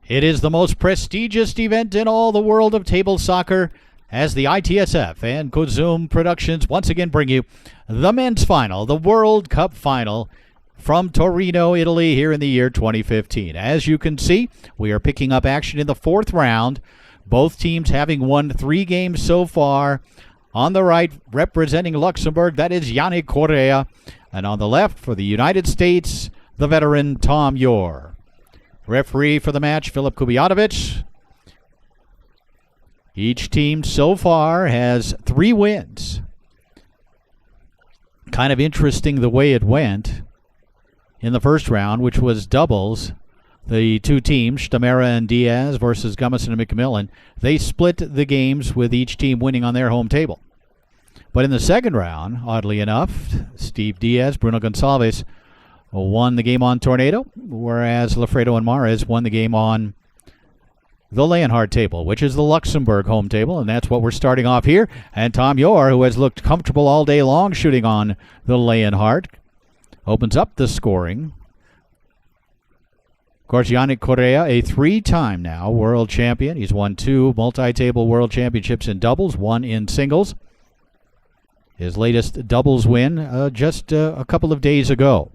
It is the most prestigious event in all the world of table soccer as the ITSF and Kuzum Productions once again bring you the men's final, the World Cup final from Torino, Italy here in the year 2015. As you can see, we are picking up action in the fourth round, both teams having won 3 games so far. On the right, representing Luxembourg, that is Yannick Correa. And on the left, for the United States, the veteran Tom Yor. Referee for the match, Filip Kubiatovic. Each team so far has 3 wins. Kind of interesting the way it went in the first round, which was doubles. The 2 teams, Stamera and Diaz versus Gummison and McMillan, they split the games with each team winning on their home table. But in the second round, oddly enough, Steve Diaz, Bruno Gonçalves won the game on Tornado, whereas Lafredo and Mares won the game on the Leonhardt table, which is the Luxembourg home table, and that's what we're starting off here. And Tom Yor, who has looked comfortable all day long shooting on the Leonhardt, opens up the scoring. Of course, Yannick Correa, a 3-time now world champion. He's won 2 multi-table world championships in doubles, 1 in singles. His latest doubles win just a couple of days ago.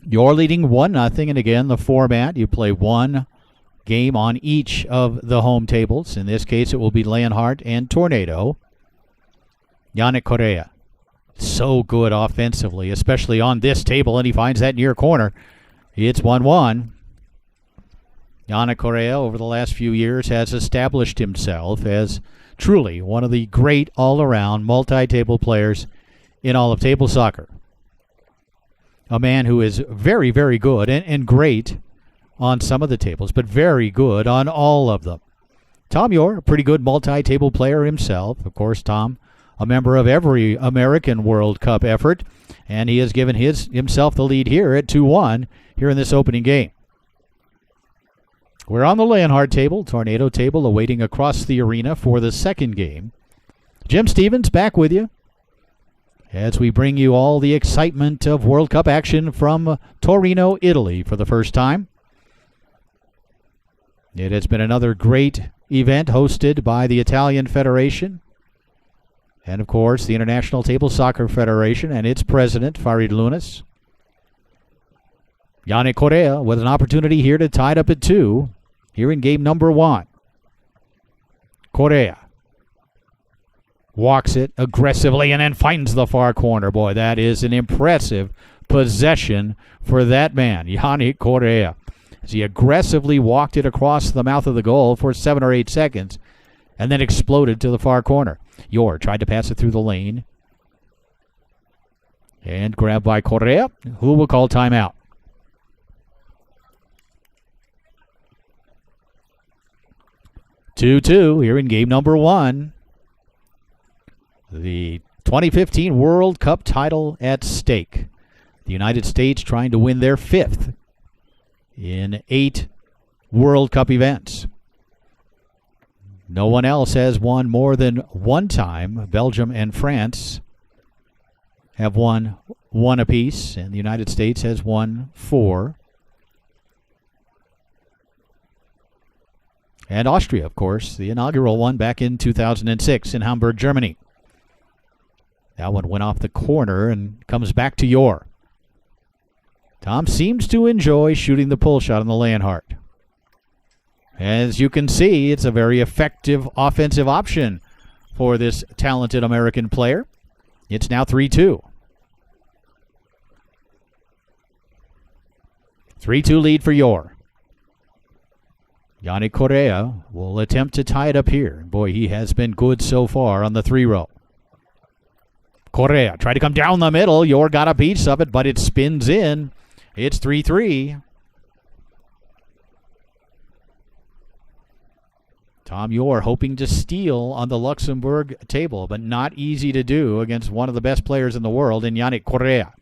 You're leading 1-0, and again, the format, you play 1 game on each of the home tables. In this case, it will be Leonhardt and Tornado. Yannick Correa, so good offensively, especially on this table, and he finds that near corner. It's 1-1. Yannick Correa, over the last few years, has established himself as truly one of the great all-around multi-table players in all of table soccer. A man who is very, very good and great on some of the tables, but very good on all of them. Tom Yor, a pretty good multi-table player himself. Of course, Tom, a member of every American World Cup effort, and he has given himself the lead here at 2-1 here in this opening game. We're on the Leonhardt table, Tornado table, awaiting across the arena for the second game. Jim Stevens back with you as we bring you all the excitement of World Cup action from Torino, Italy for the first time. It has been another great event hosted by the Italian Federation and, of course, the International Table Soccer Federation and its president, Farid Lunas. Yannick Correa with an opportunity here to tie it up at 2 here in game number 1. Correa walks it aggressively and then finds the far corner. Boy, that is an impressive possession for that man, Yannick Correa, as he aggressively walked it across the mouth of the goal for 7 or 8 seconds and then exploded to the far corner. Yor tried to pass it through the lane and grabbed by Correa, who will call timeout. Two here in game number 1. The 2015 World Cup title at stake. The United States trying to win their 5th in 8 World Cup events. No one else has won more than 1 time. Belgium and France have won 1 apiece, and the United States has won 4. And Austria, of course, the inaugural one back in 2006 in Hamburg, Germany. That one went off the corner and comes back to Yor. Tom seems to enjoy shooting the pull shot on the Leonhardt. As you can see, it's a very effective offensive option for this talented American player. It's now 3-2. 3-2 lead for Yor. Yannick Correa will attempt to tie it up here. Boy, he has been good so far on the 3-row. Correa tried to come down the middle. Yor got a piece of it, but it spins in. It's 3-3. Tom Yor hoping to steal on the Luxembourg table, but not easy to do against one of the best players in the world in Yannick Correa.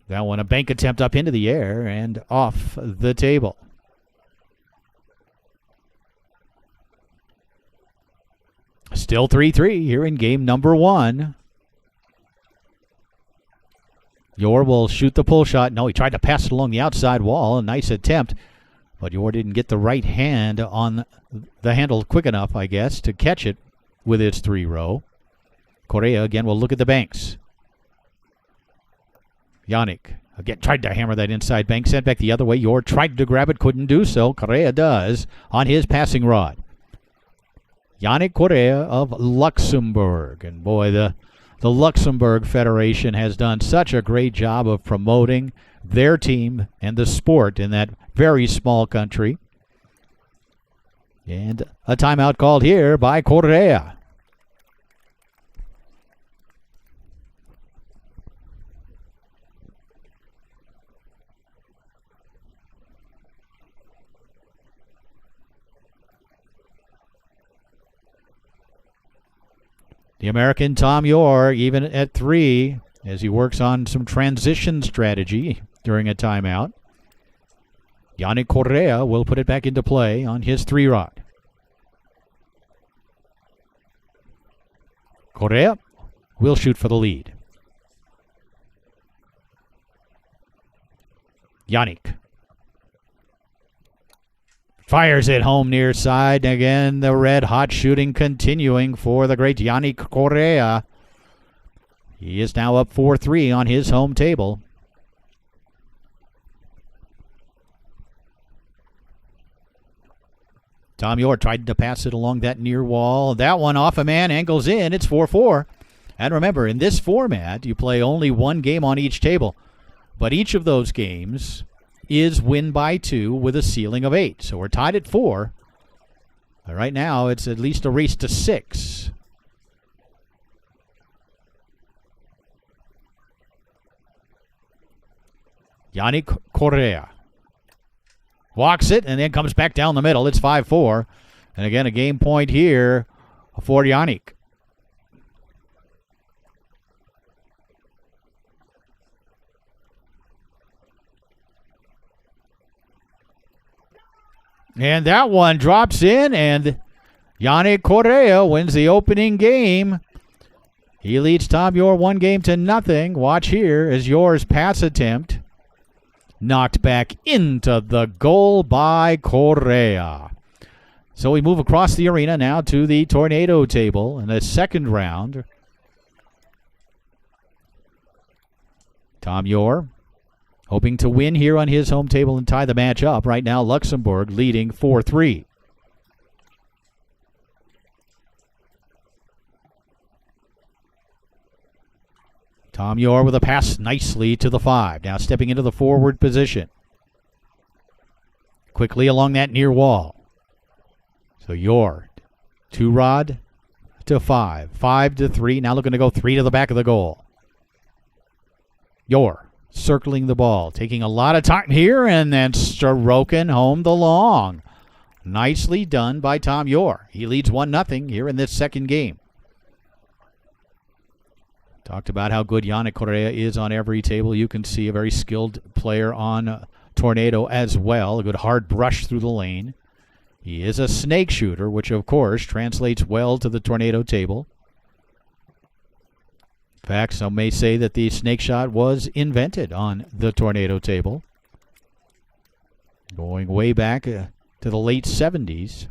That one, a bank attempt up into the air and off the table. Still 3-3 here in game number 1. Yor will shoot the pull shot. No, he tried to pass it along the outside wall. A nice attempt. But Yor didn't get the right hand on the handle quick enough, I guess, to catch it with its 3-row. Correa again will look at the banks. Yannick again tried to hammer that inside bank. Sent back the other way. Yor tried to grab it, couldn't do so. Correa does on his passing rod. Yannick Correa of Luxembourg. And boy, the Luxembourg Federation has done such a great job of promoting their team and the sport in that very small country. And a timeout called here by Correa. The American Tom Yor, even at 3, as he works on some transition strategy during a timeout. Yannick Correa will put it back into play on his 3-rod. Correa will shoot for the lead. Yannick fires it home near side. Again, the red-hot shooting continuing for the great Yannick Correa. He is now up 4-3 on his home table. Tom Yor tried to pass it along that near wall. That one off a man, angles in. It's 4-4. And remember, in this format, you play only one game on each table. But each of those games is win by 2 with a ceiling of 8. So we're tied at 4. But right now, it's at least a race to 6. Yannick Correa walks it and then comes back down the middle. It's 5-4. And again, a game point here for Yannick. And that one drops in, and Yannick Correa wins the opening game. He leads Tom Yor 1-0. Watch here as Yor's pass attempt knocked back into the goal by Correa. So we move across the arena now to the Tornado table in the second round. Tom Yor hoping to win here on his home table and tie the match up. Right now, Luxembourg leading 4-3. Tom Yor with a pass nicely to the 5. Now stepping into the forward position. Quickly along that near wall. So Yor, 2-rod to 5. 5 to 3. Now looking to go 3 to the back of the goal. Yor circling the ball, taking a lot of time here, and then stroking home the long. Nicely done by Tom Yor. He leads 1-0 here in this second game. Talked about how good Yannick Correa is on every table. You can see a very skilled player on Tornado as well. A good hard brush through the lane. He is a snake shooter, which of course translates well to the Tornado table. In fact, some may say that the snake shot was invented on the Tornado table, going way back to the late 70s.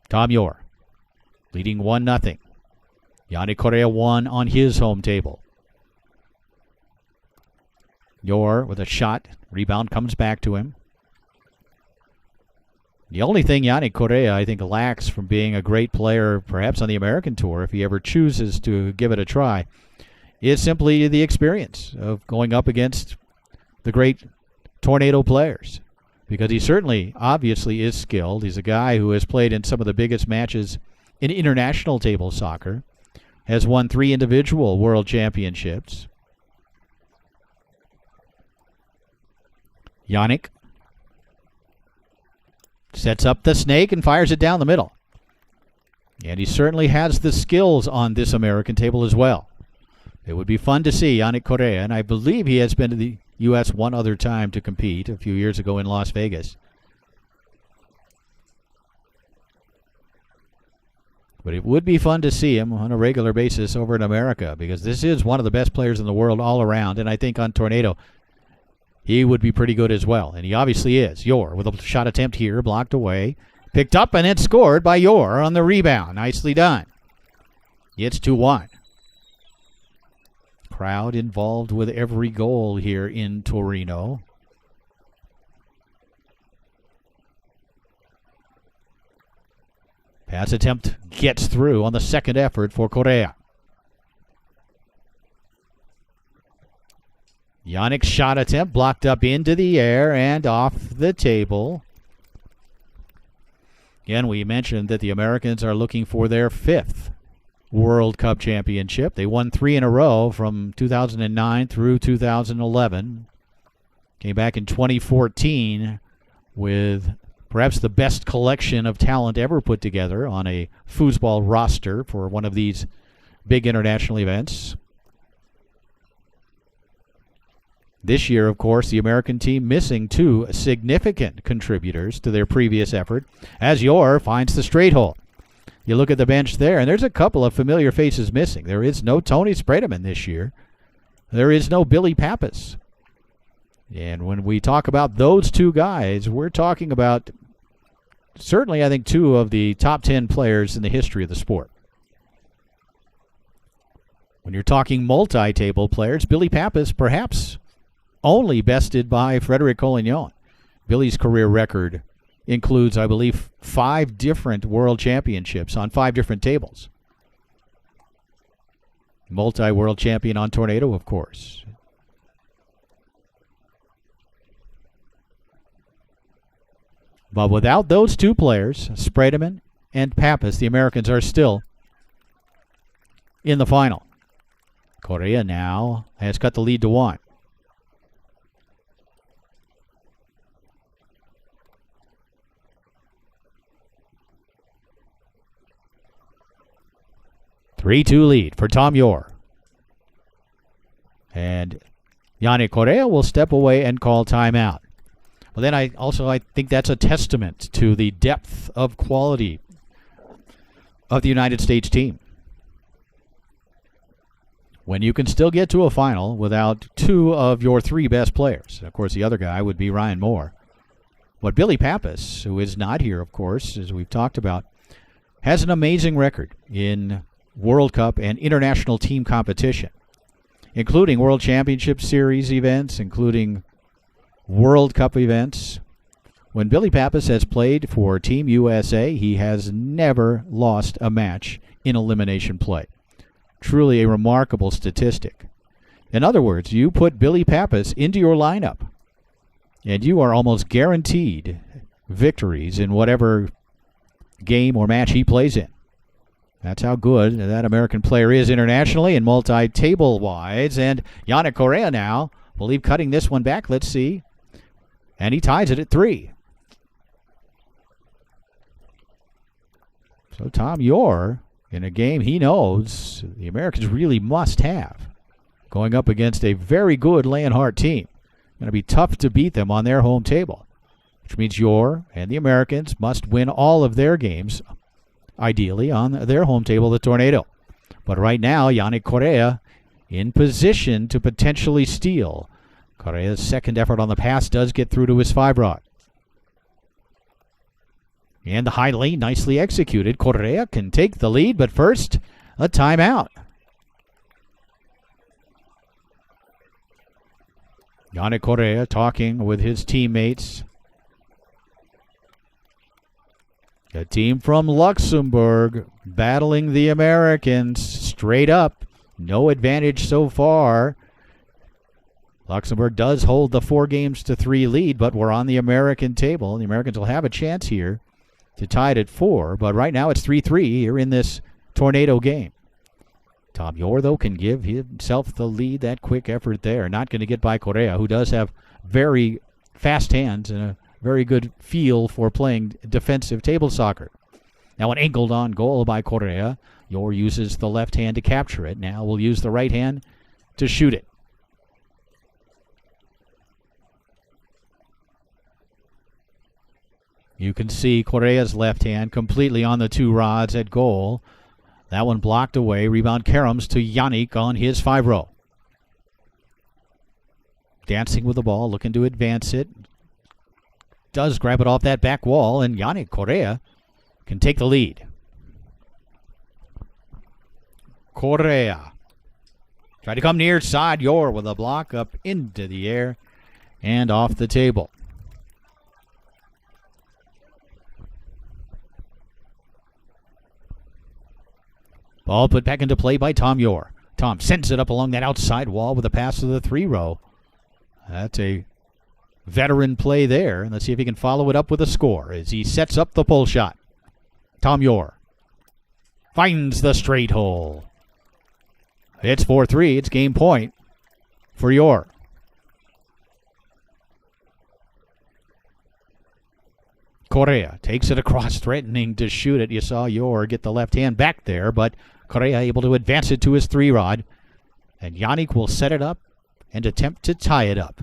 Tom Yor leading 1-0. Yannick Correa 1 on his home table. Yor with a shot. Rebound comes back to him. The only thing Yannick Correa, I think, lacks from being a great player, perhaps on the American Tour, if he ever chooses to give it a try, is simply the experience of going up against the great Tornado players. Because he certainly, obviously, is skilled. He's a guy who has played in some of the biggest matches in international table soccer, has won 3 individual world championships. Yannick sets up the snake and fires it down the middle. And he certainly has the skills on this American table as well. It would be fun to see Yannick Correa, and I believe he has been to the U.S. one other time to compete a few years ago in Las Vegas. But it would be fun to see him on a regular basis over in America, because this is one of the best players in the world all around. And I think on Tornado, he would be pretty good as well. And he obviously is. Yor with a shot attempt here, blocked away. Picked up and it's scored by Yor on the rebound. Nicely done. It's 2-1. Crowd involved with every goal here in Torino. Pass attempt gets through on the second effort for Correa. Yannick's shot attempt blocked up into the air and off the table. Again, we mentioned that the Americans are looking for their 5th World Cup championship. They won 3 in a row from 2009 through 2011. Came back in 2014 with perhaps the best collection of talent ever put together on a foosball roster for one of these big international events. This year, of course, the American team missing 2 significant contributors to their previous effort, as Yor finds the straight hole. You look at the bench there, and there's a couple of familiar faces missing. There is no Tony Spredeman this year. There is no Billy Pappas. And when we talk about those 2 guys, we're talking about certainly, I think, 2 of the top 10 players in the history of the sport. When you're talking multi-table players, Billy Pappas perhaps only bested by Frederic Collignon. Billy's career record includes, I believe, 5 different world championships on 5 different tables. Multi-world champion on Tornado, of course. But without those 2 players, Spredeman and Pappas, the Americans are still in the final. Correa now has cut the lead to 1. (3-2) lead for Tom Yor. And Yannick Correa will step away and call timeout. Well, then I think that's a testament to the depth of quality of the United States team. When you can still get to a final without 2 of your 3 best players. Of course, the other guy would be Ryan Moore. But Billy Pappas, who is not here, of course, as we've talked about, has an amazing record in World Cup and international team competition, including World Championship Series events, including World Cup events. When Billy Pappas has played for Team USA, he has never lost a match in elimination play. Truly a remarkable statistic. In other words, you put Billy Pappas into your lineup, and you are almost guaranteed victories in whatever game or match he plays in. That's how good that American player is internationally and multi-table-wise. And Yannick Correa now, believe cutting this one back. Let's see. And he ties it at 3. So Tom Yor, in a game he knows the Americans really must have, going up against a very good Leonhardt team. Going to be tough to beat them on their home table, which means Yor and the Americans must win all of their games, ideally on their home table, the Tornado. But right now, Yannick Correa in position to potentially steal. Correa's second effort on the pass does get through to his 5-rod. And the high lane nicely executed. Correa can take the lead, but first, a timeout. Yannick Correa talking with his teammates. A team from Luxembourg battling the Americans straight up. No advantage so far. Luxembourg does hold the 4-3 lead, but we're on the American table. The Americans will have a chance here to tie it at 4, but right now it's 3-3 here in this Tornado game. Tom Yor, though, can give himself the lead. That quick effort there. Not going to get by Correa, who does have very fast hands and a very good feel for playing defensive table soccer. Now an angled-on goal by Correa. Yor uses the left hand to capture it. Now we'll use the right hand to shoot it. You can see Correa's left hand completely on the two rods at goal. That one blocked away. Rebound Karams to Yannick on his 5-row. Dancing with the ball, looking to advance it. Does grab it off that back wall, and Yannick Correa can take the lead. Correa. Try to come near side. Yor with a block up into the air and off the table. Ball put back into play by Tom Yor. Tom sends it up along that outside wall with a pass to the 3-row. That's a veteran play there. And let's see if he can follow it up with a score as he sets up the pull shot. Tom Yor finds the straight hole. It's 4-3. It's game point for Yor. Correa takes it across, threatening to shoot it. You saw Yor get the left hand back there, but Correa able to advance it to his 3-rod. And Yannick will set it up and attempt to tie it up.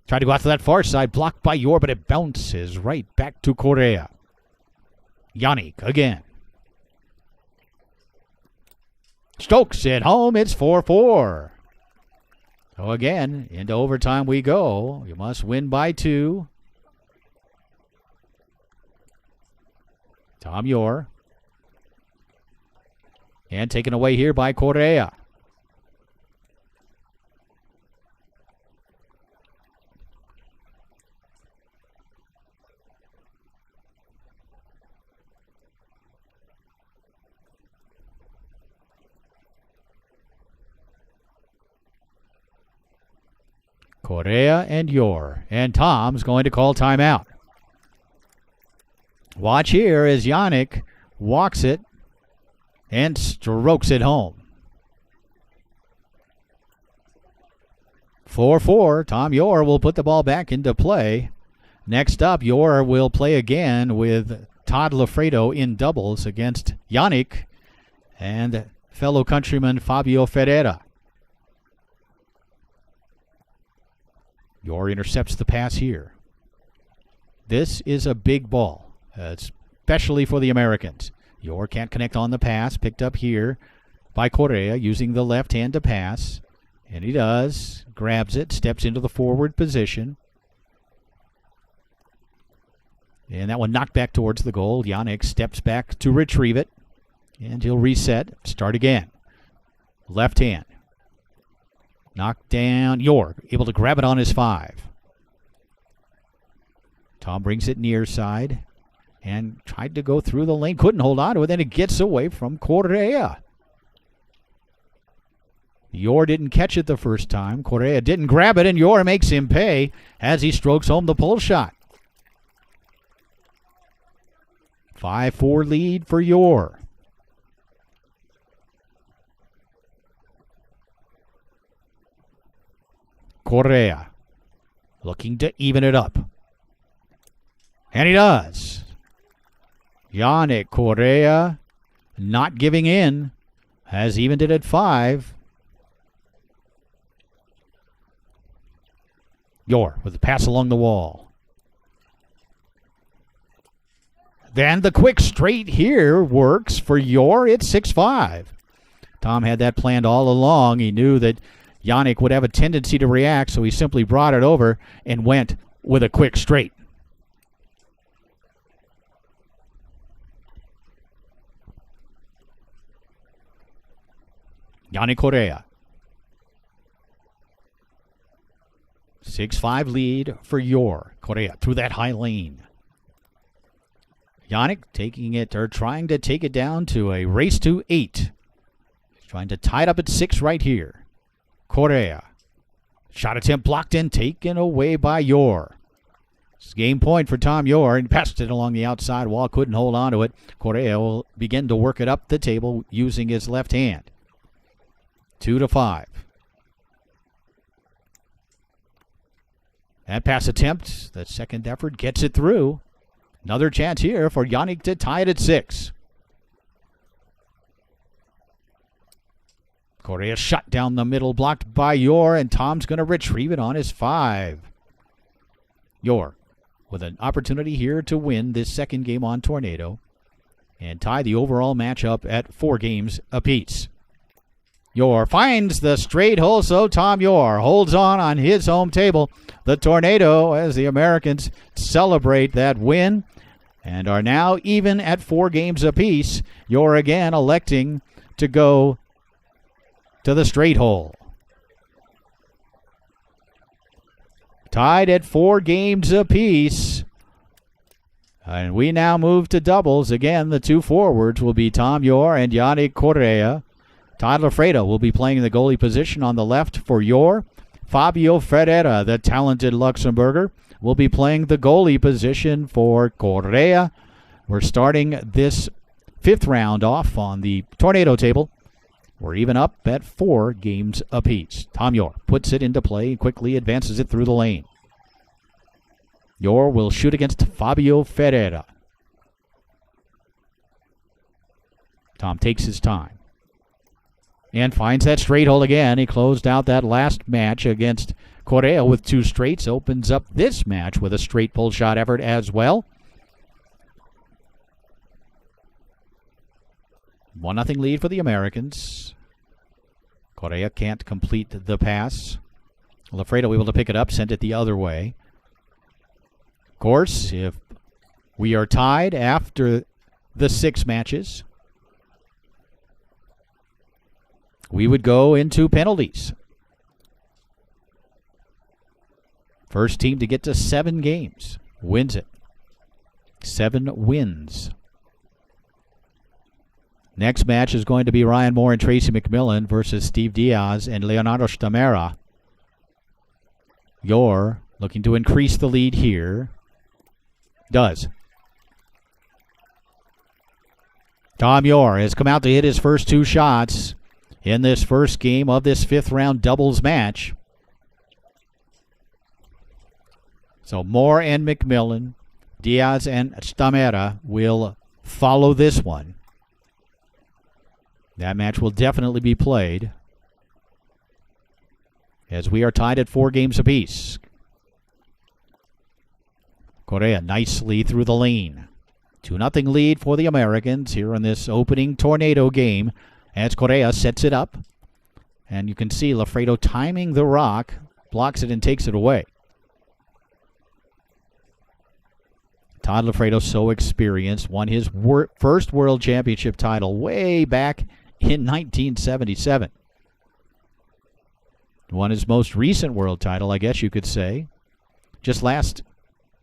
Try to go out to that far side, blocked by Yor, but it bounces right back to Correa. Yannick again. Stokes it home. It's 4-4. So again, into overtime we go. You must win by 2. Tom Yor. And taken away here by Correa. Correa and Yor. And Tom's going to call timeout. Watch here as Yannick walks it and strokes it home. 4-4. Tom Yor will put the ball back into play. Next up, Yor will play again with Todd Lafredo in doubles against Yannick and fellow countryman Fabio Ferreira. Yor intercepts the pass here. This is a big ball, especially for the Americans. Yor can't connect on the pass, picked up here by Correa using the left hand to pass. And he does, grabs it, steps into the forward position. And that one knocked back towards the goal. Yannick steps back to retrieve it. And he'll reset, start again. Left hand. Knocked down. Yor able to grab it on his 5. Tom brings it near side and tried to go through the lane. Couldn't hold on to it. Then it gets away from Correa. Yor didn't catch it the first time. Correa didn't grab it, and Yor makes him pay as he strokes home the pull shot. 5-4 lead for Yor. Correa looking to even it up. And he does. Yannick Correa not giving in. Has evened it at 5. Yor with the pass along the wall. Then the quick straight here works for Yor. It's 6-5. Tom had that planned all along. He knew that Yannick would have a tendency to react, so he simply brought it over and went with a quick straight. Yannick Correa. 6-5 lead for Yor. Correa through that high lane. Yannick taking it, or trying to take it down to a race to 8. He's trying to tie it up at 6 right here. Correa. Shot attempt blocked and taken away by Yor. It's game point for Tom Yor, and passed it along the outside wall. Couldn't hold on to it. Correa will begin to work it up the table using his left hand. 2-5. That pass attempt, the second effort, gets it through. Another chance here for Yannick to tie it at 6. Correa shot down the middle, blocked by Yor, and Tom's going to retrieve it on his 5. Yor with an opportunity here to win this second game on Tornado and tie the overall matchup at 4 games apiece. Yor finds the straight hole, so Tom Yor holds on his home table. The Tornado, as the Americans celebrate that win and are now even at 4 games apiece. Yor again electing to go to the straight hole. Tied at 4 games apiece. And we now move to doubles. Again, the 2 forwards will be Tom Yor and Yannick Correa. Todd Lafredo will be playing the goalie position on the left for Yor. Fabio Ferreira, the talented Luxembourger, will be playing the goalie position for Correa. We're starting this 5th round off on the Tornado table. We're even up at 4 games apiece. Tom Yor puts it into play and quickly advances it through the lane. Yor will shoot against Fabio Ferreira. Tom takes his time and finds that straight hole again. He closed out that last match against Correa with 2 straights. Opens up this match with a straight pull shot effort as well. 1-0 lead for the Americans. Correa can't complete the pass. Lafredo able to pick it up, sent it the other way. Of course, if we are tied after the 6 matches, we would go into penalties. First team to get to 7 games wins it. 7 wins. Next match is going to be Ryan Moore and Tracy McMillan versus Steve Diaz and Leonardo Stamera. Yor looking to increase the lead here. Does. Tom Yor has come out to hit his first 2 shots in this first game of this 5th round doubles match. So Moore and McMillan, Diaz and Stamera will follow this one. That match will definitely be played as we are tied at 4 games apiece. Correa nicely through the lane. 2-0 lead for the Americans here in this opening Tornado game as Correa sets it up. And you can see Lafredo timing the rock, blocks it and takes it away. Todd Lafredo, so experienced, won his first World Championship title way back in 1977. Won his most recent World title, I guess you could say, just last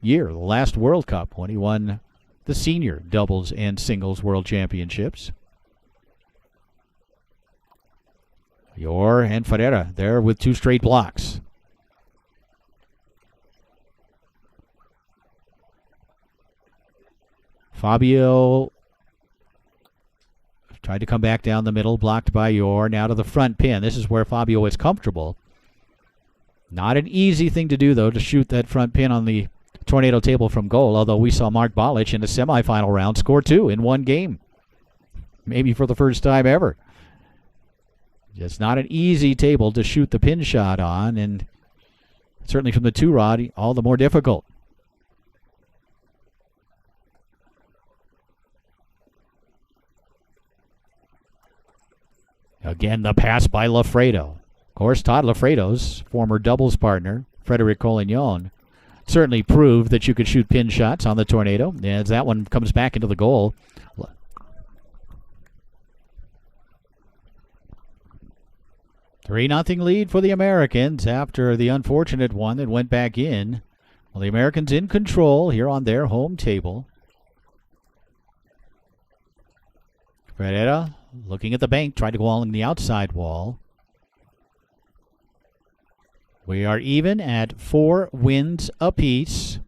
year, the last World Cup, when he won the senior doubles and singles World Championships. Yor and Ferreira there with 2 straight blocks. Fabio tried to come back down the middle, blocked by Yor. Now to the front pin. This is where Fabio is comfortable. Not an easy thing to do, though, to shoot that front pin on the Tornado table from goal, although we saw Mark Balic in the semifinal round score 2 in 1 game. Maybe for the first time ever. Just not an easy table to shoot the pin shot on, and certainly from the 2-rod, all the more difficult. Again, the pass by Lafredo. Of course, Todd Lafredo's former doubles partner, Frederic Collignon, certainly proved that you could shoot pin shots on the Tornado. As that one comes back into the goal. 3-0 lead for the Americans after the unfortunate one that went back in. Well, the Americans in control here on their home table. Ferreira looking at the bank, tried to go along the outside wall. We are even at 4 wins apiece.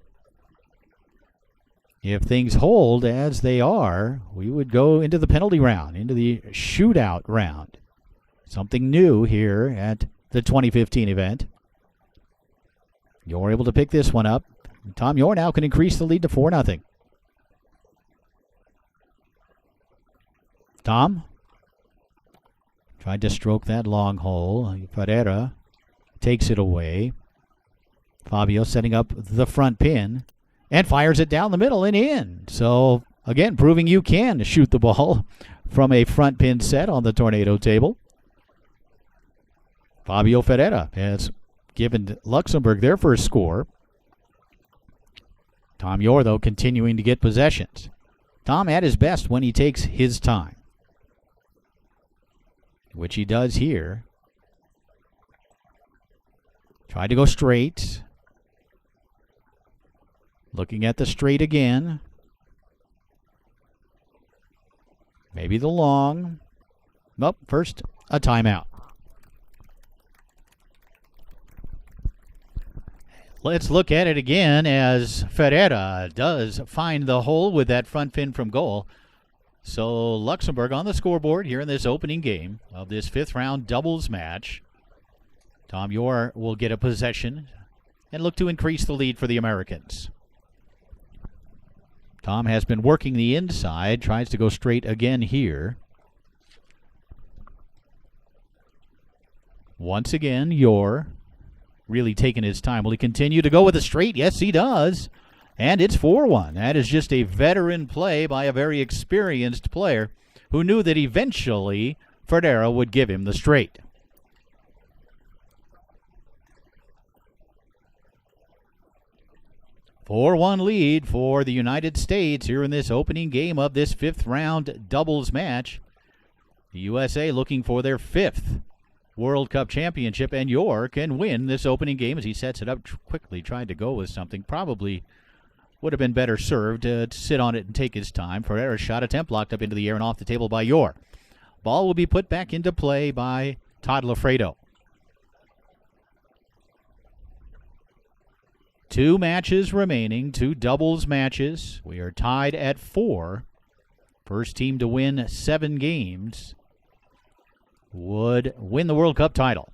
If things hold as they are, we would go into the penalty round, into the shootout round. Something new here at the 2015 event. Yor able to pick this one up. Tom Yor now can increase the lead to 4-0. Tom tried to stroke that long hole. Ferreira takes it away. Fabio setting up the front pin. and fires it down the middle and in. So, again, proving you can shoot the ball from a front pin set on the Tornado table. Fabio Ferreira has given Luxembourg their first score. Tom Yor, though, continuing to get possessions. Tom at his best when he takes his time, which he does here. Tried to go straight. Looking at the straight again. Maybe the long. Nope, first a timeout. Let's look at it again as Ferreira does find the hole with that front pin from goal. So Luxembourg on the scoreboard here in this opening game of this fifth round doubles match. Tom Yor will get a possession and look to increase the lead for the Americans. Tom has been working the inside, tries to go straight again here. Once again, Yor really taking his time. Will he continue to go with the straight? Yes, he does. And it's 4-1. That is just a veteran play by a very experienced player who knew that eventually Ferreira would give him the straight. A 4-1 lead for the United States here in this opening game of this fifth round doubles match. The USA looking for their fifth World Cup championship, and Yor can win this opening game as he sets it up quickly, trying to go with something. Probably would have been better served to sit on it and take his time. Ferreira's shot attempt blocked up into the air and off the table by Yor. Ball will be put back into play by Todd Lafredo. 2 matches remaining, 2 doubles matches. We are tied at 4. First team to win 7 games would win the World Cup title.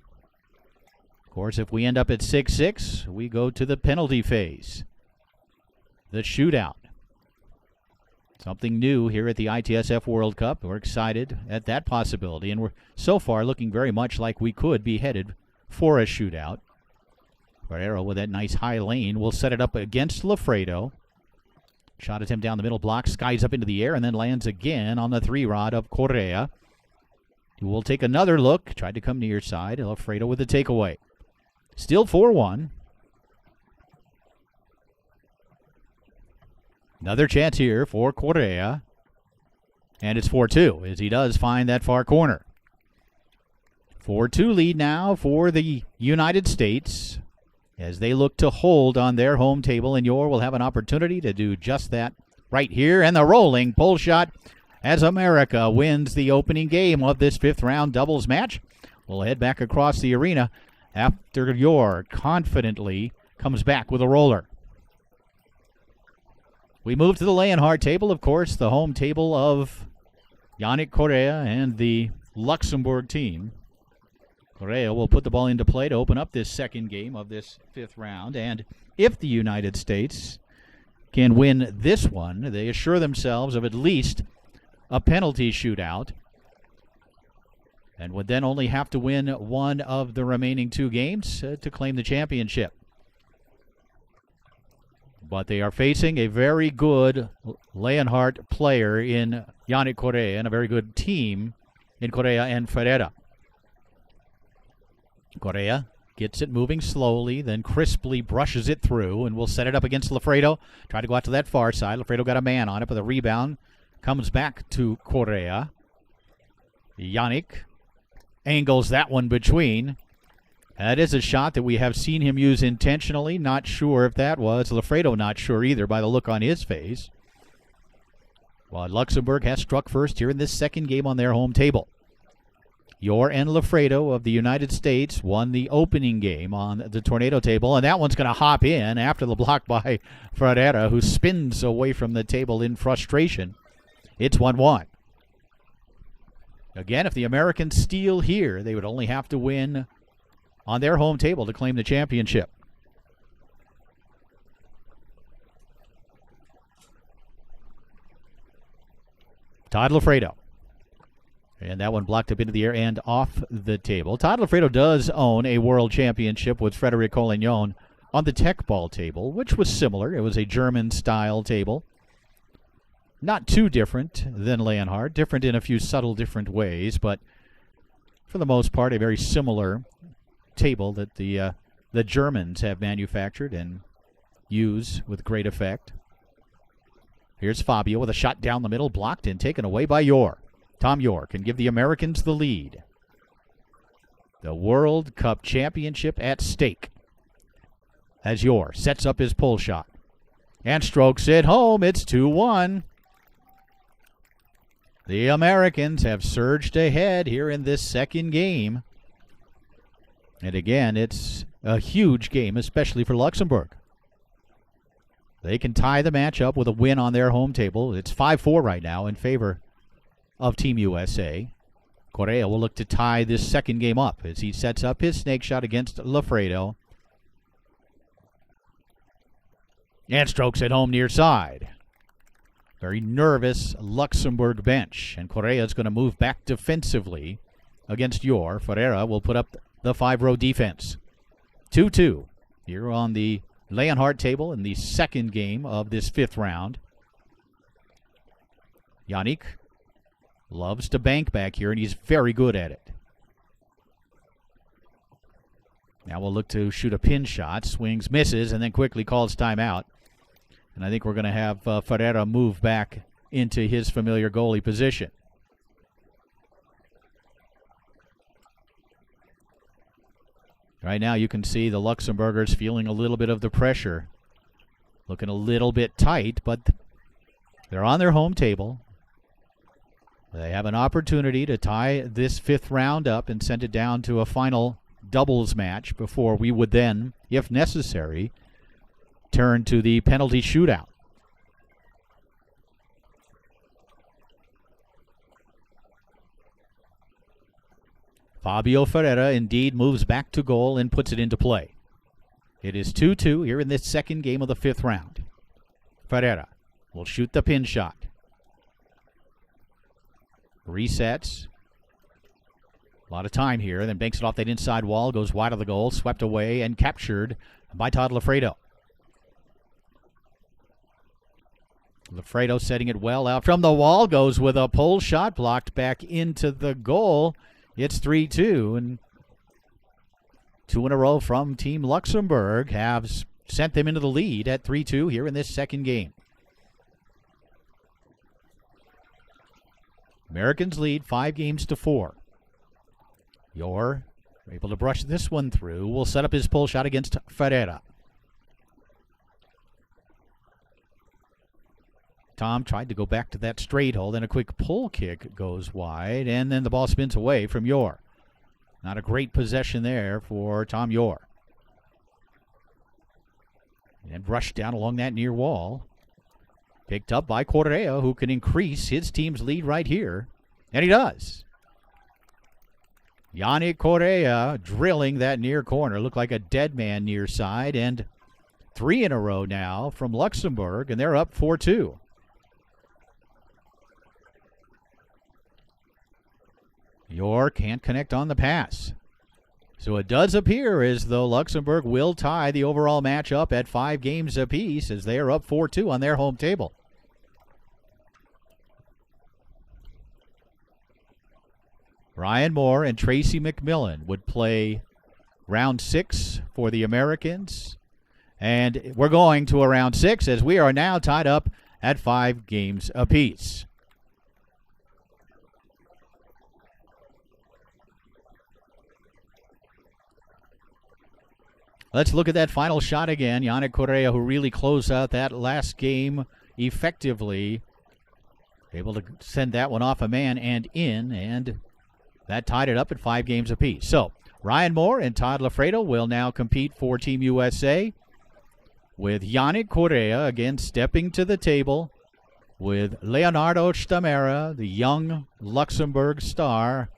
Of course, if we end up at 6-6, we go to the penalty phase, the shootout. Something new here at the ITSF World Cup. We're excited at that possibility, and we're so far looking very much like we could be headed for a shootout. Correa with that nice high lane will set it up against Lafredo. Shot attempt down the middle block, skies up into the air, and then lands again on the 3-rod of Correa. We'll take another look. Tried to come near side. Lafredo with the takeaway. Still 4-1. Another chance here for Correa. And it's 4-2 as he does find that far corner. 4-2 lead now for the United States as they look to hold on their home table. And Yor will have an opportunity to do just that right here. And the rolling pull shot as America wins the opening game of this fifth round doubles match. We'll head back across the arena after Yor confidently comes back with a roller. We move to the Leonhardt table, of course, the home table of Yannick Correa and the Luxembourg team. Correa will put the ball into play to open up this second game of this fifth round. And if the United States can win this one, they assure themselves of at least a penalty shootout, and would then only have to win one of the remaining 2 games to claim the championship. But they are facing a very good Leonhardt player in Yannick Correa and a very good team in Correa and Ferreira. Correa gets it moving slowly, then crisply brushes it through, and will set it up against Lafredo. Try to go out to that far side. Lafredo got a man on it, but the rebound comes back to Correa. Yannick angles that one between. That is a shot that we have seen him use intentionally. Not sure if that was. Lafredo not sure either by the look on his face. Well, Luxembourg has struck first here in this second game on their home table. Yor and Lafredo of the United States won the opening game on the Tornado table, and that one's going to hop in after the block by Ferreira, who spins away from the table in frustration. It's 1-1. Again, if the Americans steal here, they would only have to win on their home table to claim the championship. Todd Lafredo. And that one blocked up into the air and off the table. Todd Lafredo does own a world championship with Frederic Collignon on the tech ball table, which was similar. It was a German-style table. Not too different than Leonhardt, different in a few subtle different ways, but for the most part, a very similar table that the Germans have manufactured and use with great effect. Here's Fabio with a shot down the middle, blocked and taken away by Yor. Tom Yor can give the Americans the lead. The World Cup Championship at stake as Yor sets up his pull shot and strokes it home. It's 2-1. The Americans have surged ahead here in this second game. And again, it's a huge game, especially for Luxembourg. They can tie the match up with a win on their home table. It's 5-4 right now in favor of Team USA. Correa will look to tie this second game up as he sets up his snake shot against Lafredo. And strokes it home near side. Very nervous Luxembourg bench. And Correa is going to move back defensively against Yor. Ferreira will put up the 5-row defense. 2-2 here on the Leonhardt table in the second game of this 5th round. Yannick loves to bank back here, and he's very good at it. Now we'll look to shoot a pin shot. Swings, misses, and then quickly calls timeout. And I think we're going to have Ferreira move back into his familiar goalie position. Right now you can see the Luxembourgers feeling a little bit of the pressure. Looking a little bit tight, but they're on their home table. They have an opportunity to tie this 5th round up and send it down to a final doubles match before we would then, if necessary, turn to the penalty shootout. Fabio Ferreira indeed moves back to goal and puts it into play. It is 2-2 here in this second game of the 5th round. Ferreira will shoot the pin shot. Resets. A lot of time here, then banks it off that inside wall, goes wide of the goal, swept away and captured by Todd Lafredo. Lafredo setting it well out from the wall, goes with a pull shot, blocked back into the goal. It's 3-2, and 2 in a row from Team Luxembourg have sent them into the lead at 3-2 here in this second game. Americans lead 5-4. Yor able to brush this one through. Will set up his pull shot against Ferreira. Tom tried to go back to that straight hole, then a quick pull kick goes wide, and then the ball spins away from Yor. Not a great possession there for Tom Yor. And brushed down along that near wall. Picked up by Correa, who can increase his team's lead right here. And he does. Yannick Correa drilling that near corner. Looked like a dead man near side. And 3 in a row now from Luxembourg, and they're up 4-2. Yor can't connect on the pass. So it does appear as though Luxembourg will tie the overall matchup at 5 games apiece as they are up 4-2 on their home table. Ryan Moore and Tracy McMillan would play round 6 for the Americans. And we're going to a round 6 as we are now tied up at 5 games apiece. Let's look at that final shot again. Yannick Correa, who really closed out that last game effectively. Able to send that one off a man and in, and that tied it up at 5 games apiece. So, Ryan Moore and Todd Lafredo will now compete for Team USA, with Yannick Correa again stepping to the table, with Leonardo Stamera, the young Luxembourg star,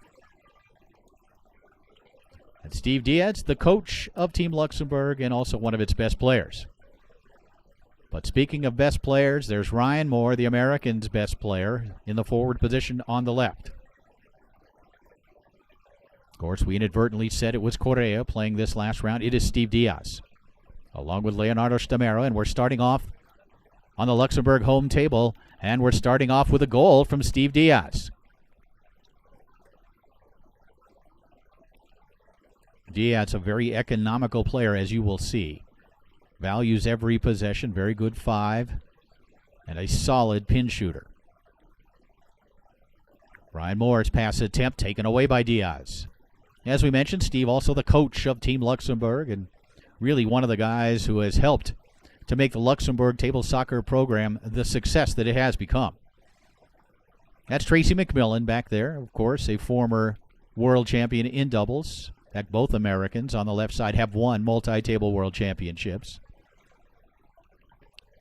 and Steve Diaz, the coach of Team Luxembourg and also one of its best players. But speaking of best players, there's Ryan Moore, the Americans' best player, in the forward position on the left. Of course, we inadvertently said it was Correa playing this last round. It is Steve Diaz. along with Leonardo Stamera, and we're starting off on the Luxembourg home table, and we're starting off with a goal from Steve Diaz. Diaz, a very economical player, as you will see. Values every possession, very good 5, and a solid pin shooter. Ryan Moore's pass attempt taken away by Diaz. As we mentioned, Steve also the coach of Team Luxembourg, and really one of the guys who has helped to make the Luxembourg table soccer program the success that it has become. That's Tracy McMillan back there, of course, a former world champion in doubles. In fact, both Americans on the left side have won multi-table world championships.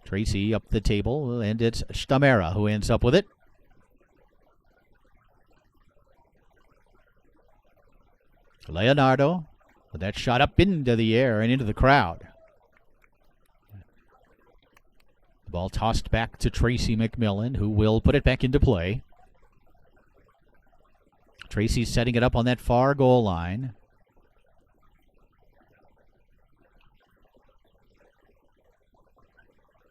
Tracy up the table, and it's Stamera who ends up with it. Leonardo with that shot up into the air and into the crowd. The ball tossed back to Tracy McMillan, who will put it back into play. Tracy's setting it up on that far goal line.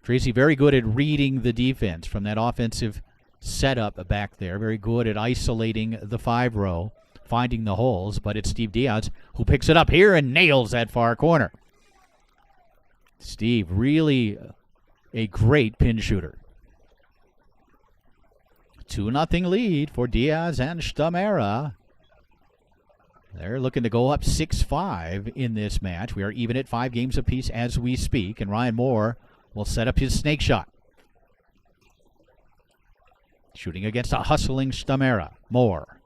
Tracy very good at reading the defense from that offensive setup back there. Very good at isolating the 5-row, finding the holes, but it's Steve Diaz who picks it up here and nails that far corner. Steve, really a great pin shooter. 2-0 lead for Diaz and Stamera. They're looking to go up 6-5 in this match. We are even at 5 games apiece as we speak, and Ryan Moore will set up his snake shot. Shooting against a hustling Stamera. Moore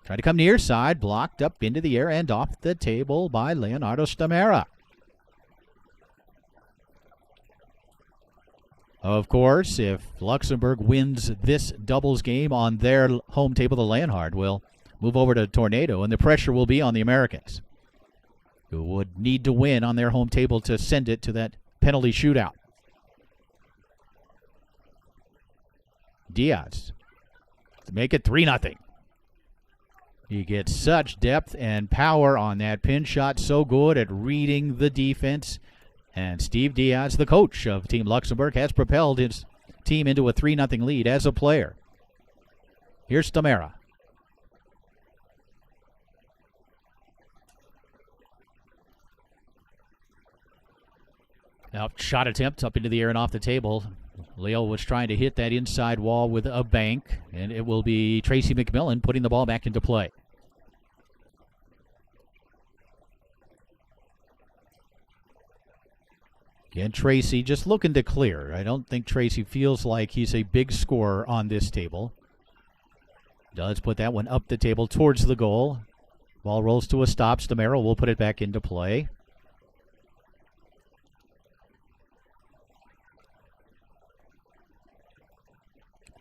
trying to come near side, blocked up into the air and off the table by Leonardo Stamera. Of course, if Luxembourg wins this doubles game on their home table, the Leonhard will move over to Tornado, and the pressure will be on the Americans, who would need to win on their home table to send it to that penalty shootout. Diaz to make it 3-0. He gets such depth and power on that pin shot, so good at reading the defense. And Steve Diaz, the coach of Team Luxembourg, has propelled his team into a 3-0 lead as a player. Here's Stamera. Now, shot attempt up into the air and off the table. Leo was trying to hit that inside wall with a bank, and it will be Tracy McMillan putting the ball back into play. Again, Tracy just looking to clear. I don't think Tracy feels like he's a big scorer on this table. Does put that one up the table towards the goal. Ball rolls to a stop. Stamera will put it back into play.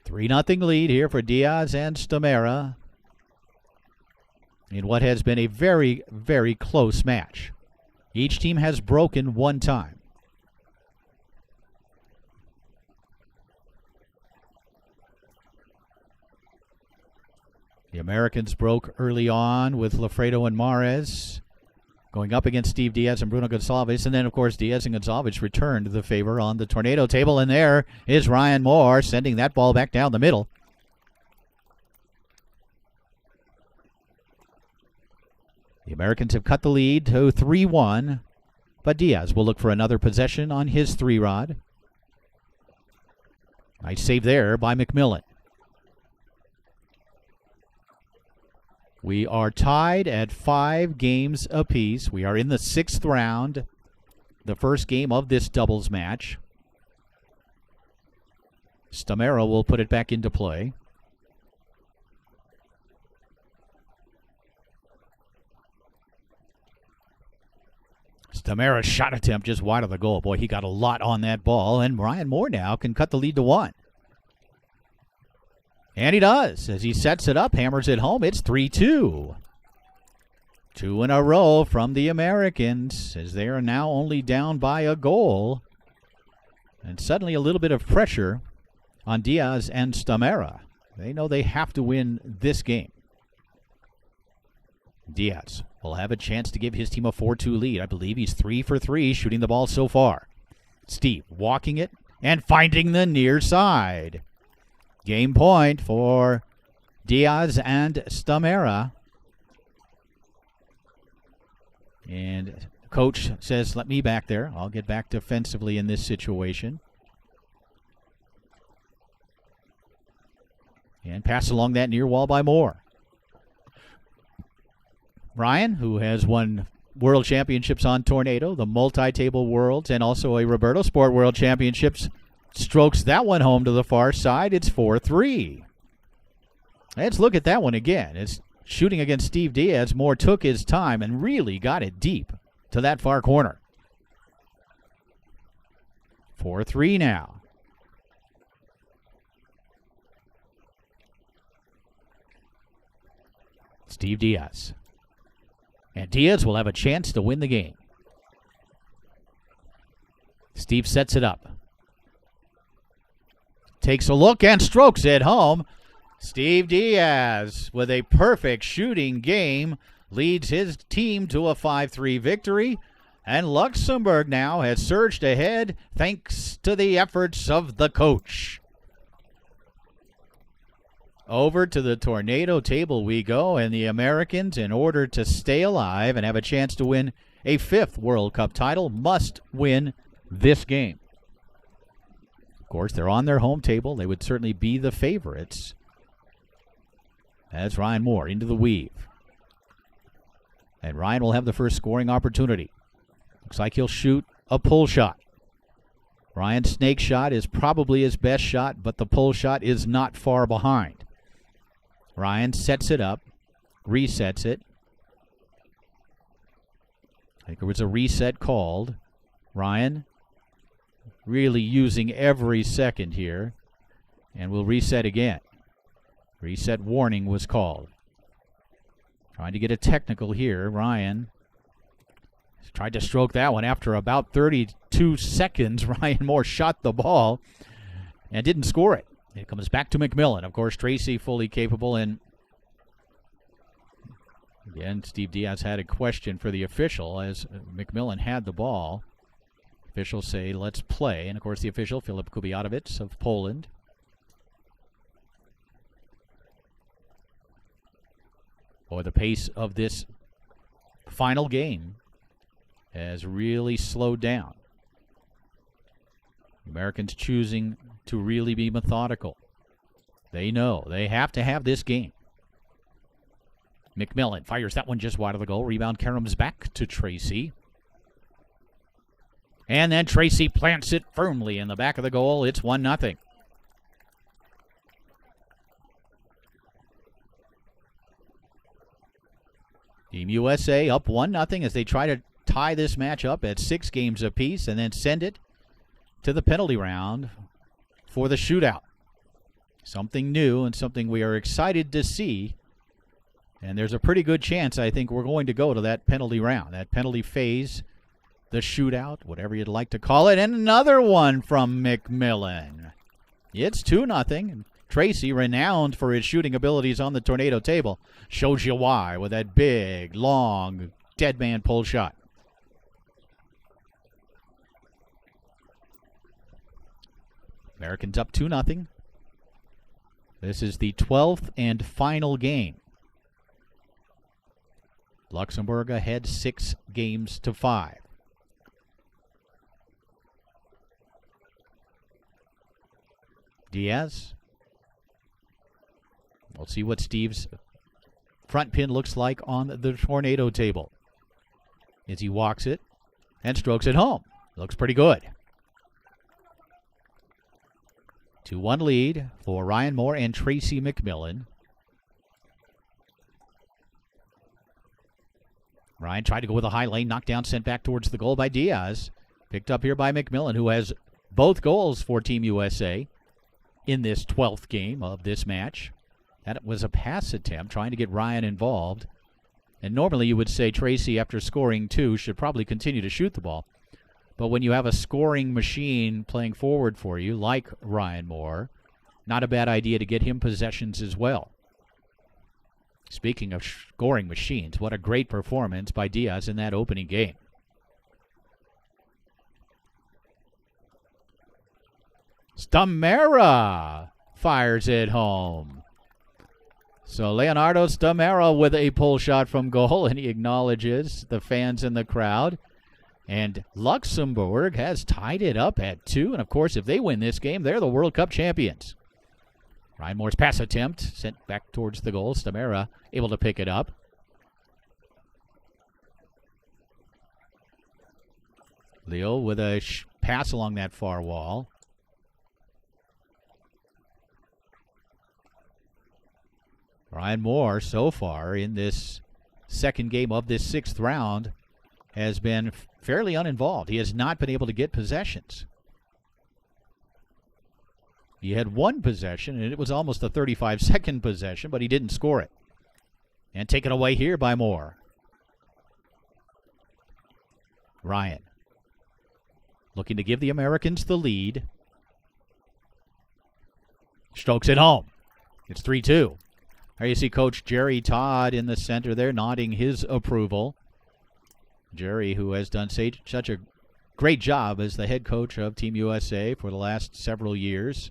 $3-0 lead here for Diaz and Stamera in what has been a very, very close match. Each team has broken one time. The Americans broke early on with Lafredo and Mares going up against Steve Diaz and Bruno Gonçalves. And then, of course, Diaz and Gonçalves returned the favor on the Tornado table. And there is Ryan Moore sending that ball back down the middle. The Americans have cut the lead to 3-1. But Diaz will look for another possession on his 3-rod. Nice save there by McMillan. We are tied at 5 games apiece. We are in the 6th round, the first game of this doubles match. Stamera will put it back into play. Stamera's shot attempt just wide of the goal. Boy, he got a lot on that ball, and Ryan Moore now can cut the lead to 1. And he does, as he sets it up, hammers it home. It's 3-2. 2 in a row from the Americans, as they are now only down by a goal. And suddenly a little bit of pressure on Diaz and Stamera. They know they have to win this game. Diaz will have a chance to give his team a 4-2 lead. I believe he's 3 for 3 shooting the ball so far. Steve walking it and finding the near side. Game point for Diaz and Stamera. And coach says, let me back there. I'll get back defensively in this situation. And pass along that near wall by Moore. Ryan, who has won World Championships on Tornado, the multi-table Worlds, and also a Roberto Sport World Championships, strokes that one home to the far side. It's 4-3. Let's look at that one again. It's shooting against Steve Diaz. Moore took his time and really got it deep to that far corner. 4-3 now. Steve Diaz. And Diaz will have a chance to win the game. Steve sets it up. Takes a look and strokes it home. Steve Diaz, with a perfect shooting game, leads his team to a 5-3 victory. And Luxembourg now has surged ahead thanks to the efforts of the coach. Over to the Tornado table we go, and the Americans, in order to stay alive and have a chance to win a 5th World Cup title, must win this game. Of course, they're on their home table. They would certainly be the favorites. That's Ryan Moore into the weave. And Ryan will have the first scoring opportunity. Looks like he'll shoot a pull shot. Ryan's snake shot is probably his best shot, but the pull shot is not far behind. Ryan sets it up, resets it. I think there was a reset called. Ryan really using every second here, and we'll reset again. Reset warning was called. Trying to get a technical here. Ryan tried to stroke that one after about 32 seconds. Ryan Moore shot the ball and didn't score it. It comes back to McMillan. Of course, Tracy fully capable. And again, Steve Diaz had a question for the official as McMillan had the ball. Officials say, let's play. And, of course, the official, Filip Kubiatovic of Poland. Boy, the pace of this final game has really slowed down. Americans choosing to really be methodical. They know they have to have this game. McMillan fires that one just wide of the goal. Rebound caroms back to Tracy. And then Tracy plants it firmly in the back of the goal. It's 1-0. Team USA up 1-0 as they try to tie this match up at 6 games apiece and then send it to the penalty round for the shootout. Something new and something we are excited to see. And there's a pretty good chance, I think, we're going to go to that penalty round, that penalty phase, the shootout, whatever you'd like to call it. And another one from McMillan. It's 2-0. Tracy, renowned for his shooting abilities on the Tornado table, shows you why with that big, long, dead man pull shot. Americans up 2-0. This is the 12th and final game. Luxembourg ahead 6 games to 5. Diaz. We'll see what Steve's front pin looks like on the Tornado table as he walks it and strokes it home. Looks pretty good. 2-1 lead for Ryan Moore and Tracy McMillan. Ryan tried to go with a high lane, knocked down, sent back towards the goal by Diaz. Picked up here by McMillan, who has both goals for Team USA in this 12th game of this match. That was a pass attempt, trying to get Ryan involved. And normally you would say Tracy, after scoring 2, should probably continue to shoot the ball. But when you have a scoring machine playing forward for you, like Ryan Moore, not a bad idea to get him possessions as well. Speaking of scoring machines, what a great performance by Diaz in that opening game. Stamera fires it home. So Leonardo Stamera with a pull shot from goal, and he acknowledges the fans in the crowd. And Luxembourg has tied it up at 2. And, of course, if they win this game, they're the World Cup champions. Ryan Moore's pass attempt sent back towards the goal. Stamera able to pick it up. Leo with a pass along that far wall. Ryan Moore, so far in this second game of this 6th round, has been fairly uninvolved. He has not been able to get possessions. He had one possession, and it was almost a 35-second possession, but he didn't score it. And taken away here by Moore. Ryan looking to give the Americans the lead. Strokes it home. It's 3-2. There you see Coach Jerry Todd in the center there nodding his approval. Jerry, who has done such a great job as the head coach of Team USA for the last several years.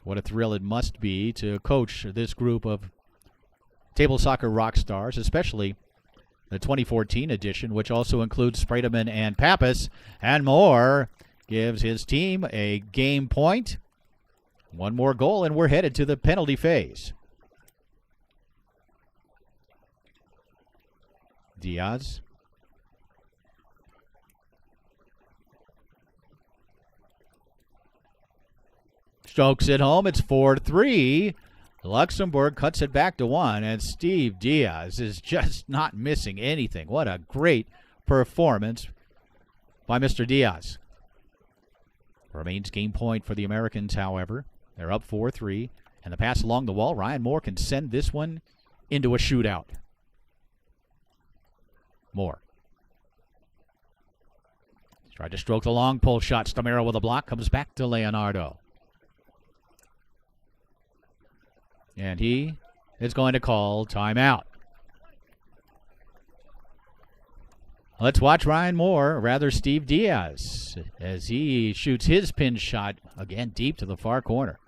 What a thrill it must be to coach this group of table soccer rock stars, especially the 2014 edition, which also includes Spredeman and Pappas. And Moore gives his team a game point. One more goal, and we're headed to the penalty phase. Diaz. Strokes it home. It's 4-3. Luxembourg cuts it back to 1, and Steve Diaz is just not missing anything. What a great performance by Mr. Diaz. Remains game point for the Americans, however. They're up 4-3, and the pass along the wall. Ryan Moore can send this one into a shootout. Moore. Tried to stroke the long pull shot. Stamera with a block. Comes back to Leonardo. And he is going to call timeout. Let's watch Ryan Moore, rather Steve Diaz, as he shoots his pin shot, again, deep to the far corner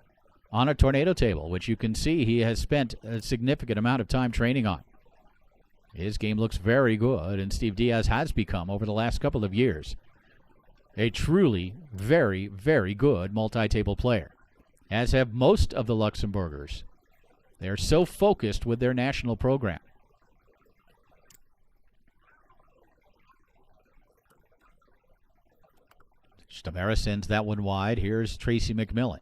on a tornado table, which you can see he has spent a significant amount of time training on. His game looks very good, and Steve Diaz has become, over the last couple of years, a truly very, very good multi-table player, as have most of the Luxembourgers. They're so focused with their national program. Stamera sends that one wide. Here's Tracy McMillan.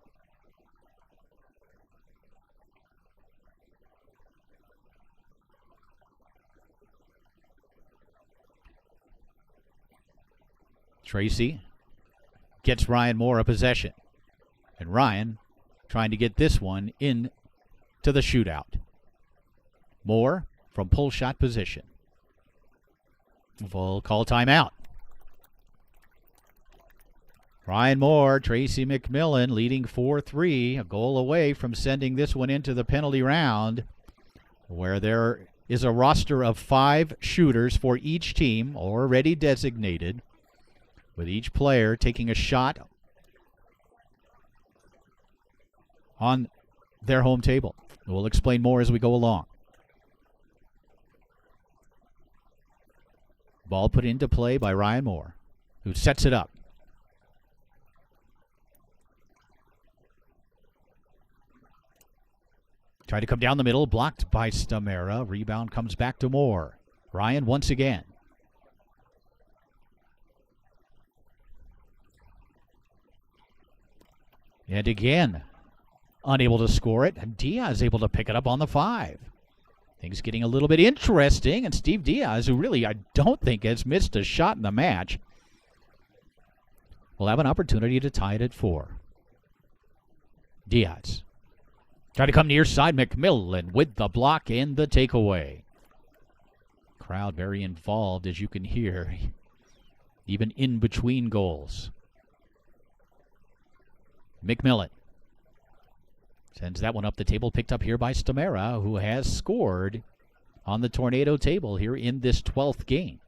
Tracy gets Ryan Moore a possession. And Ryan trying to get this one in to the shootout. Moore from pull shot position. We'll call timeout. Ryan Moore, Tracy McMillan leading 4-3, a goal away from sending this one into the penalty round, where there is a roster of 5 shooters for each team already designated, with each player taking a shot on their home table. We'll explain more as we go along. Ball put into play by Ryan Moore, who sets it up. Tried to come down the middle, blocked by Stamera. Rebound comes back to Moore. Ryan once again. And again, unable to score it. And Diaz able to pick it up on the 5. Things getting a little bit interesting. And Steve Diaz, who really I don't think has missed a shot in the match, will have an opportunity to tie it at 4. Diaz. Try to come near side. McMillan with the block and the takeaway. Crowd very involved, as you can hear, even in between goals. McMillan. Sends that one up the table, picked up here by Stamera, who has scored on the Tornado table here in this 12th game.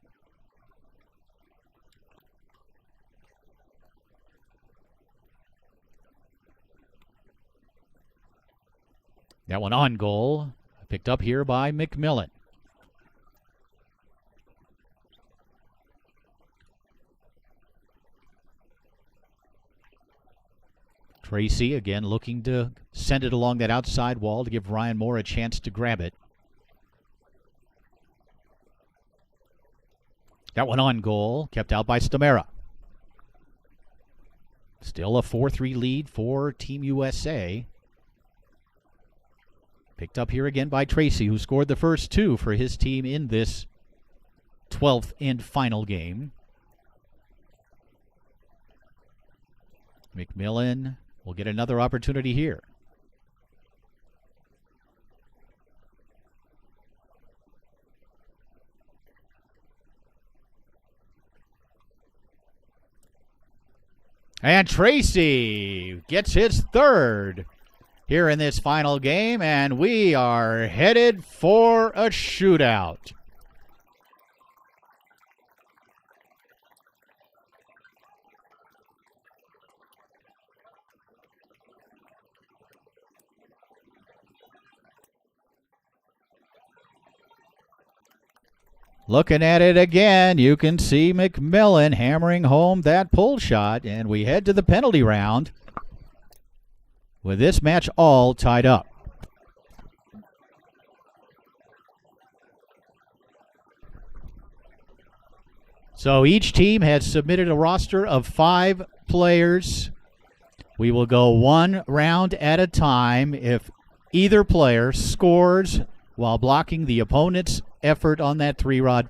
That one on goal, picked up here by McMillan. Tracy again looking to send it along that outside wall to give Ryan Moore a chance to grab it. That one on goal, kept out by Stamera. Still a 4-3 lead for Team USA. Picked up here again by Tracy, who scored the first two for his team in this 12th and final game. McMillan will get another opportunity here. And Tracy gets his third here in this final game, and we are headed for a shootout. Looking at it again, you can see McMillan hammering home that pull shot, and we head to the penalty round with this match all tied up. So each team has submitted a roster of 5 players. We will go one round at a time. If either player scores while blocking the opponent's effort on that 3-rod,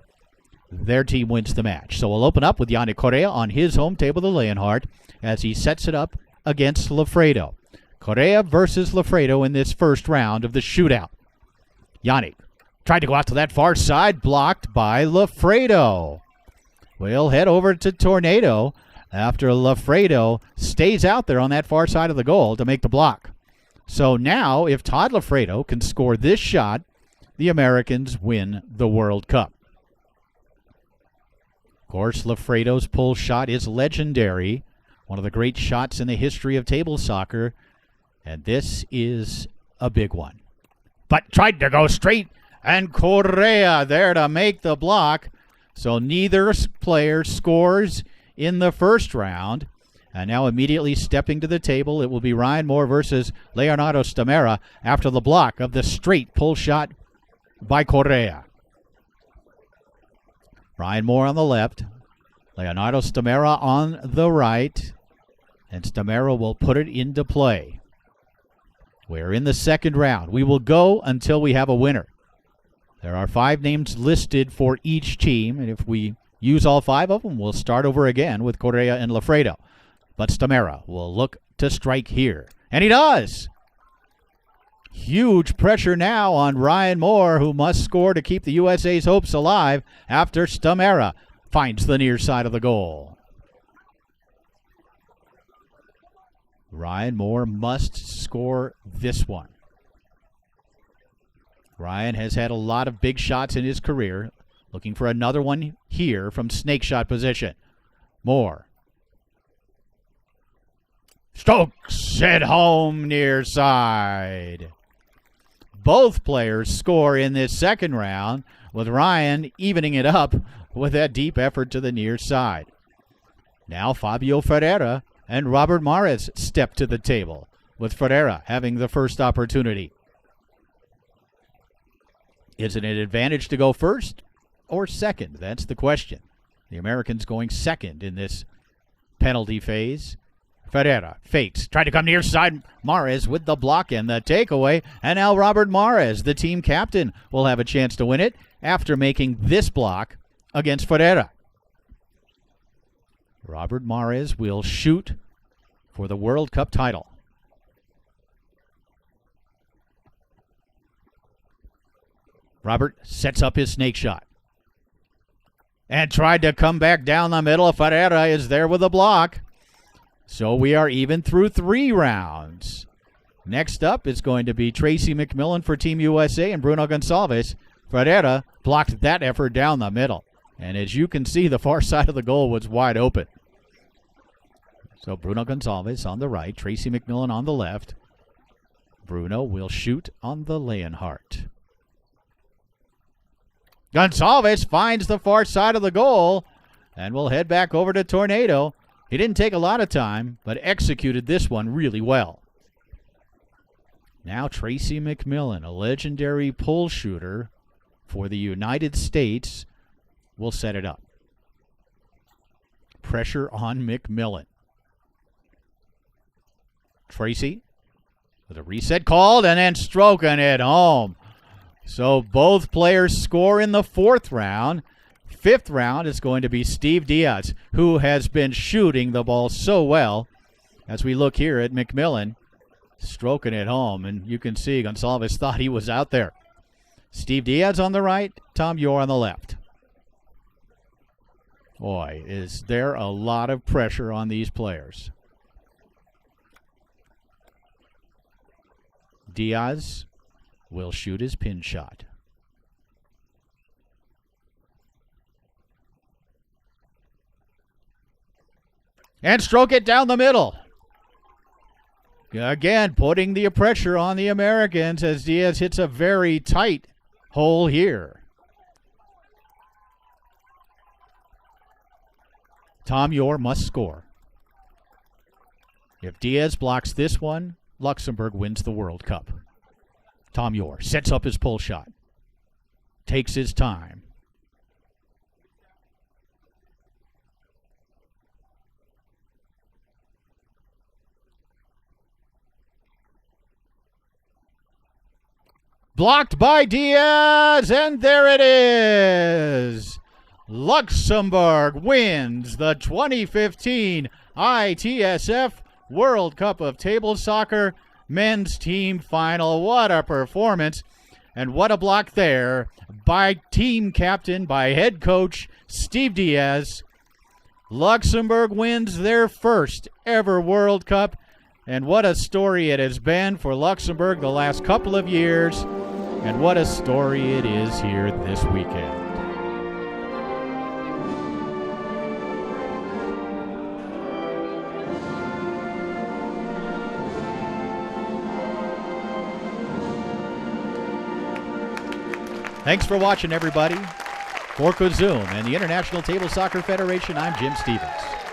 their team wins the match. So we'll open up with Yannick Correa on his home table, the Leonhardt, as he sets it up against Lafredo. Correa versus Lafredo in this first round of the shootout. Yannick tried to go out to that far side, blocked by Lafredo. We'll head over to Tornado after Lafredo stays out there on that far side of the goal to make the block. So now, if Todd Lafredo can score this shot, the Americans win the World Cup. Of course, Lafredo's pull shot is legendary, one of the great shots in the history of table soccer, and this is a big one. But tried to go straight, and Correa there to make the block. So neither player scores in the first round. And now immediately stepping to the table, it will be Ryan Moore versus Leonardo Stamera after the block of the straight pull shot by Correa. Ryan Moore on the left, Leonardo Stamera on the right, and Stamera will put it into play. We're in the second round. We will go until we have a winner. There are 5 names listed for each team, and if we use all 5 of them, we'll start over again with Correa and Lafredo. But Stamera will look to strike here, and he does! Huge pressure now on Ryan Moore, who must score to keep the USA's hopes alive after Stamera finds the near side of the goal. Ryan Moore must score this one. Ryan has had a lot of big shots in his career. Looking for another one here from snake shot position. Moore strokes it home near side. Both players score in this second round, with Ryan evening it up with that deep effort to the near side. Now Fabio Ferreira and Robert Mares step to the table, with Ferreira having the first opportunity. Is it an advantage to go first or second? That's the question. The Americans going second in this penalty phase. Ferreira fakes, tried to come near side. Mares with the block and the takeaway. And now Robert Mares, the team captain, will have a chance to win it after making this block against Ferreira. Robert Mares will shoot for the World Cup title. Robert sets up his snake shot and tried to come back down the middle. Ferreira is there with a block. So we are even through 3 rounds. Next up is going to be Tracy McMillan for Team USA and Bruno Gonçalves. Correa blocked that effort down the middle. And as you can see, the far side of the goal was wide open. So Bruno Gonçalves on the right, Tracy McMillan on the left. Bruno will shoot on the Leonhardt. Gonçalves finds the far side of the goal and will head back over to Tornado. He didn't take a lot of time, but executed this one really well. Now Tracy McMillan, a legendary pull shooter for the United States, will set it up. Pressure on McMillan. Tracy with a reset called and then stroking it home. So both players score in the fourth round. Fifth round is going to be Steve Diaz, who has been shooting the ball so well. As we look here at McMillan, stroking it home, and you can see Gonçalves thought he was out there. Steve Diaz on the right, Tom Yor on the left. Boy, is there a lot of pressure on these players. Diaz will shoot his pin shot. And stroke it down the middle. Again, putting the pressure on the Americans as Diaz hits a very tight hole here. Tom Yor must score. If Diaz blocks this one, Luxembourg wins the World Cup. Tom Yor sets up his pull shot. Takes his time. Blocked by Diaz, and there it is. Luxembourg wins the 2015 ITSF World Cup of Table Soccer Men's Team Final. What a performance, and what a block there by team captain, by head coach Steve Diaz. Luxembourg wins their first ever World Cup, and what a story it has been for Luxembourg the last couple of years, and what a story it is here this weekend. Thanks for watching, everybody. For Kazum and the International Table Soccer Federation, I'm Jim Stevens.